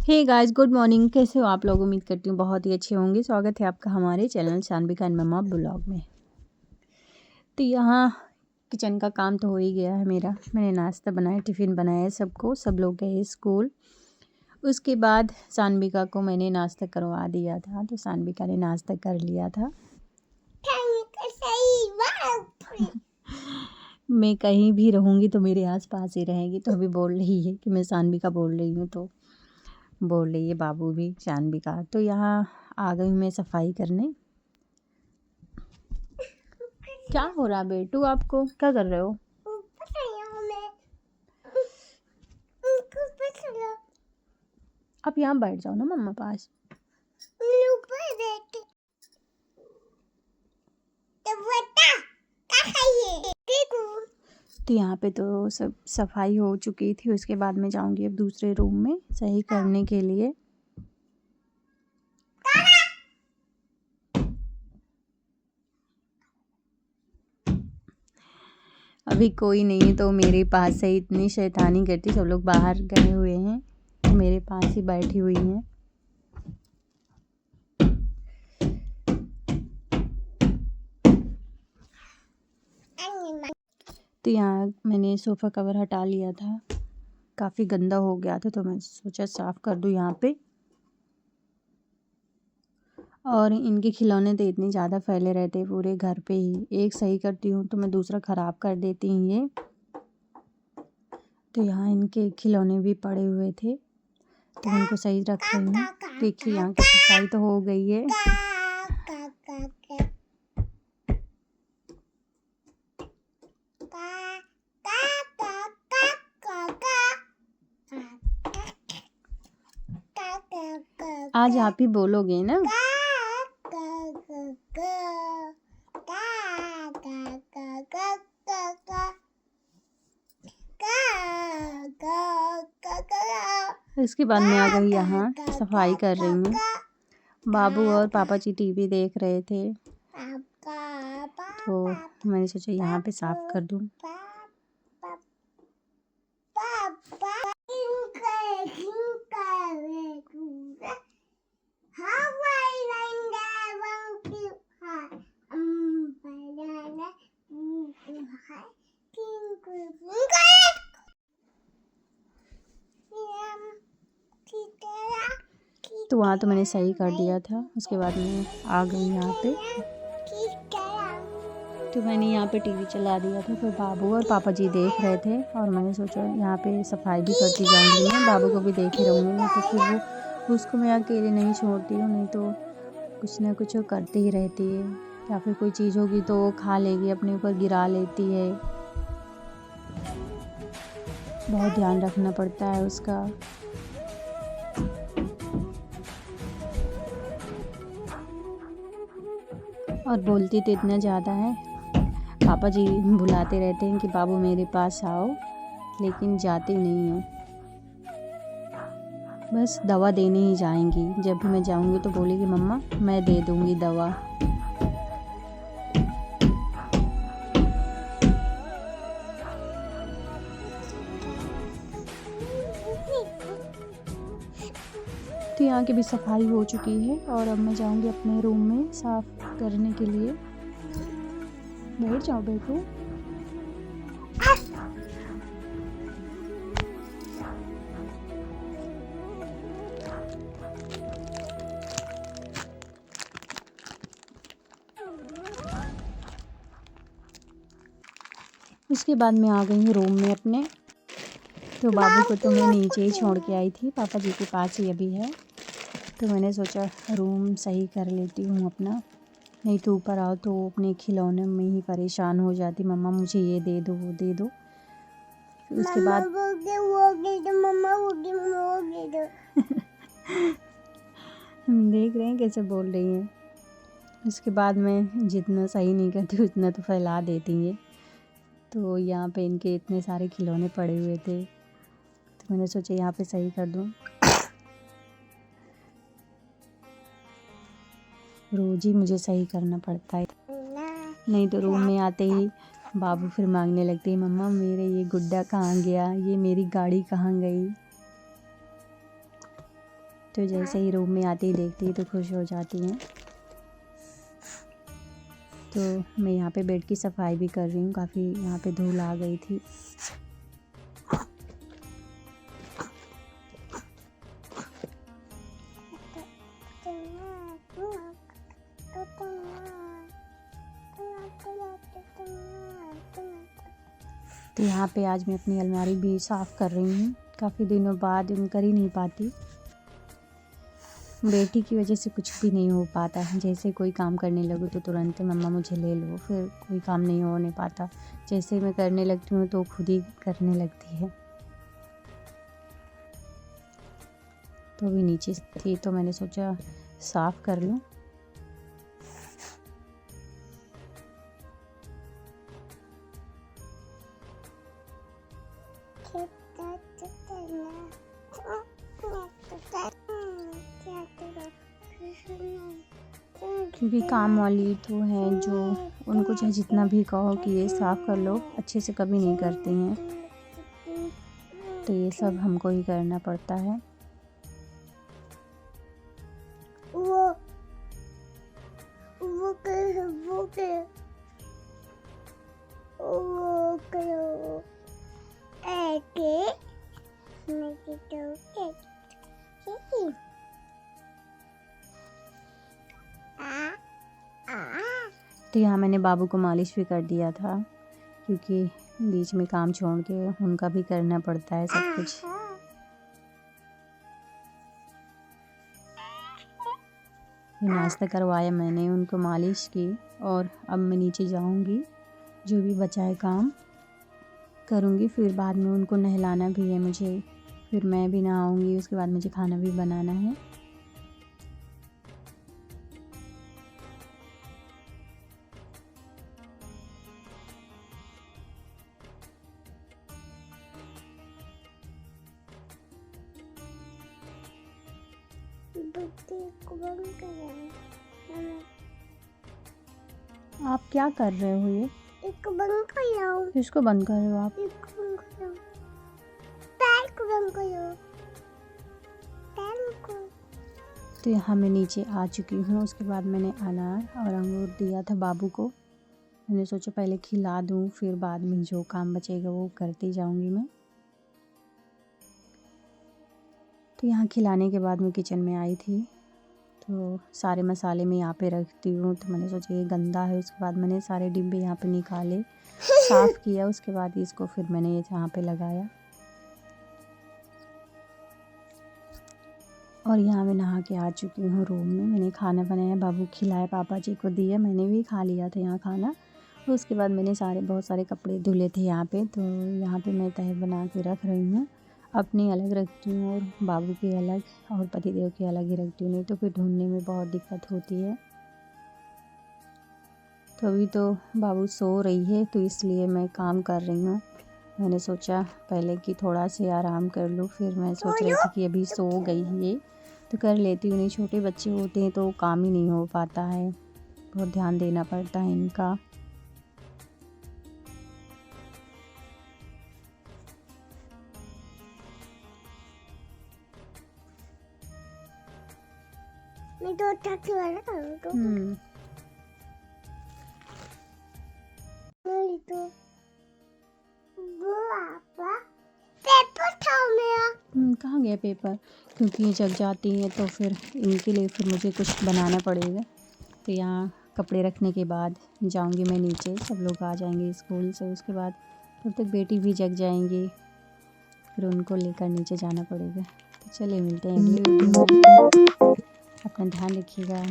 Hey guys, good morning. कैसे हो आप लोग? उम्मीद करती हूँ बहुत ही अच्छे होंगे। स्वागत है आपका हमारे channel Shanvika and mamma blog में। तो यहाँ किचन का काम तो हो ही गया है मेरा। मैंने नाश्ता बनाया, टिफ़िन बनाया सबको, सब लोग गए स्कूल। उसके बाद शानविका को मैंने नाश्ता करवा दिया था, तो शानविका ने नाश्ता कर लिया था। मैं कहीं भी रहूँगी तो मेरे आस पास ही रहेगी, तो अभी बोल रही है कि मैं शानविका बोल रही हूँ, तो बोल रही है बाबू भी शानविका। तो यहाँ आ गई मैं सफाई करने। क्या हो रहा बेटू? आपको क्या कर रहे हो? आप यहाँ बैठ जाओ ना मम्मा पास। तो यहाँ पे तो सब सफाई हो चुकी थी। उसके बाद मैं जाऊंगी अब दूसरे रूम में सही करने के लिए। अभी कोई नहीं तो मेरे पास से इतनी शैतानी करती। सब लोग बाहर गए हुए हैं, तो मेरे पास ही बैठी हुई हैं। तो यहाँ मैंने सोफ़ा कवर हटा लिया था, काफ़ी गंदा हो गया था, तो मैं सोचा साफ़ कर दूँ यहाँ पे। और इनके खिलौने तो इतने ज़्यादा फैले रहते हैं पूरे घर पे ही। एक सही करती हूँ तो मैं दूसरा ख़राब कर देती हूँ ये। तो यहाँ इनके खिलौने भी पड़े हुए थे, तो मैं इनको सही रख रही हूँ। देखिए यहाँ की सफाई तो हो गई है। आज आप ही बोलोगे ना? इसके बाद मैं आ गई यहाँ सफाई कर रही हूँ। बाबू और पापा जी टीवी देख रहे थे, तो मैंने सोचा यहाँ पे साफ कर दूँ। तो वहाँ तो मैंने सही कर दिया था। उसके बाद मैं आ गई यहाँ पे, तो मैंने यहाँ पे टीवी चला दिया था। तो बाबू और पापा जी देख रहे थे, और मैंने सोचा यहाँ पे सफाई भी करती जाऊँगी मैं, बाबू को भी देखे रहूँगी। तो फिर वो उसको मैं अकेले नहीं छोड़ती हूँ, नहीं तो कुछ ना कुछ वो करती ही रहती है, या फिर कोई चीज़ होगी तो वो खा लेगी, अपने ऊपर गिरा लेती है। बहुत ध्यान रखना पड़ता है उसका। और बोलती तो इतना ज़्यादा है। पापा जी बुलाते रहते हैं कि बाबू मेरे पास आओ, लेकिन जाते नहीं हैं। बस दवा देने ही जाएंगी। जब भी मैं जाऊंगी तो बोलेगी मम्मा मैं दे दूंगी दवा। तो यहाँ की भी सफाई हो चुकी है, और अब मैं जाऊंगी अपने रूम में साफ करने के लिए। बैठ जाओ बेटू। उसके बाद मैं आ गई हूँ रूम में अपने। तो बाबू को तो मैं नीचे ही छोड़ के आई थी, पापा जी के पास ही अभी है। तो मैंने सोचा रूम सही कर लेती हूँ अपना, नहीं तो ऊपर आओ तो अपने खिलौने में ही परेशान हो जाती। मम्मा मुझे ये दे दो, वो दे दो। उसके बाद देख रहे हैं कैसे बोल रही हैं। उसके बाद मैं जितना सही नहीं करती उतना तो फैला देती है। तो यहाँ पे इनके इतने सारे खिलौने पड़े हुए थे, तो मैंने सोचा यहाँ पे सही कर दूँ। रोज़ ही मुझे सही करना पड़ता है, नहीं तो रूम में आते ही बाबू फिर मांगने लगते हैं मम्मा मेरे ये गुड्डा कहाँ गया, ये मेरी गाड़ी कहाँ गई। तो जैसे ही रूम में आती ही देखती तो खुश हो जाती हैं। तो मैं यहाँ पे बेड की सफाई भी कर रही हूँ, काफ़ी यहाँ पे धूल आ गई थी। तो यहाँ पे आज मैं अपनी अलमारी भी साफ़ कर रही हूँ, काफ़ी दिनों बाद कर ही नहीं पाती। बेटी की वजह से कुछ भी नहीं हो पाता है। जैसे कोई काम करने लगूँ तो तुरंत मम्मा मुझे ले लो, फिर कोई काम नहीं होने पाता। जैसे मैं करने लगती हूँ तो खुद ही करने लगती है। तो अभी नीचे थी तो मैंने सोचा साफ़ कर लूँ। क्योंकि काम वाली तो हैं जो उनको चाहे जितना भी कहो कि ये साफ़ कर लो, अच्छे से कभी नहीं करती हैं। तो ये सब हमको ही करना पड़ता है। तो यहाँ मैंने बाबू को मालिश भी कर दिया था, क्योंकि बीच में काम छोड़ के उनका भी करना पड़ता है सब कुछ। नाश्ता करवाया मैंने, उनको मालिश की और अब मैं नीचे जाऊंगी, जो भी बचा है काम करूंगी। फिर बाद में उनको नहलाना भी है मुझे, फिर मैं भी नहाऊंगी, उसके बाद मुझे खाना भी बनाना है। आप क्या कर रहे हो? ये इसको बंद करो। किसको बंद कर रहे हो आप? इसको बंद करो। पैर को बंद करो। पैर को। तो यहाँ मैं नीचे आ चुकी हूँ। उसके बाद मैंने अनार और अंगूर दिया था बाबू को। मैंने सोचा पहले खिला दूँ, फिर बाद में जो काम बचेगा वो करती जाऊँगी मैं। तो यहाँ खिलाने के बाद मैं किचन में आई थी, तो सारे मसाले मैं यहाँ पे रखती हूँ। तो मैंने सोचा ये गंदा है, उसके बाद मैंने सारे डिब्बे यहाँ पे निकाले, साफ़ किया। उसके बाद इसको फिर मैंने ये यहाँ पे लगाया। और यहाँ मैं नहा के आ चुकी हूँ रूम में। मैंने खाना बनाया, बाबू खिलाया, पापा जी को दिया, मैंने भी खा लिया था यहाँ खाना। उसके बाद मैंने बहुत सारे कपड़े धुले थे यहाँ पे, तो यहाँ पे मैं तह बना के रख रही हूँ। अपनी अलग रखती हूँ और बाबू की अलग और पतिदेव की अलग ही रखती हूँ, नहीं तो फिर ढूंढने में बहुत दिक्कत होती है। तो अभी तो बाबू सो रही है, तो इसलिए मैं काम कर रही हूँ। मैंने सोचा पहले कि थोड़ा से आराम कर लूँ, फिर मैं सोच रही थी कि अभी सो गई है तो कर लेती हूँ। नहीं, छोटे बच्चे होते हैं तो काम ही नहीं हो पाता है, बहुत ध्यान देना पड़ता है इनका। मैं तो टक वाला तो वो आपा पेपर था मेरा। कहाँ गया पेपर? क्योंकि ये जग जाती हैं तो फिर इनके लिए फिर मुझे कुछ बनाना पड़ेगा। तो यहाँ कपड़े रखने के बाद जाऊंगी मैं नीचे, सब लोग आ जाएंगे स्कूल से। उसके बाद तब तक बेटी भी जग जाएंगी, फिर उनको लेकर नीचे जाना पड़ेगा। तो चलिए मिलते हैं अगले वीडियो में। अपना ध्यान रखिएगा।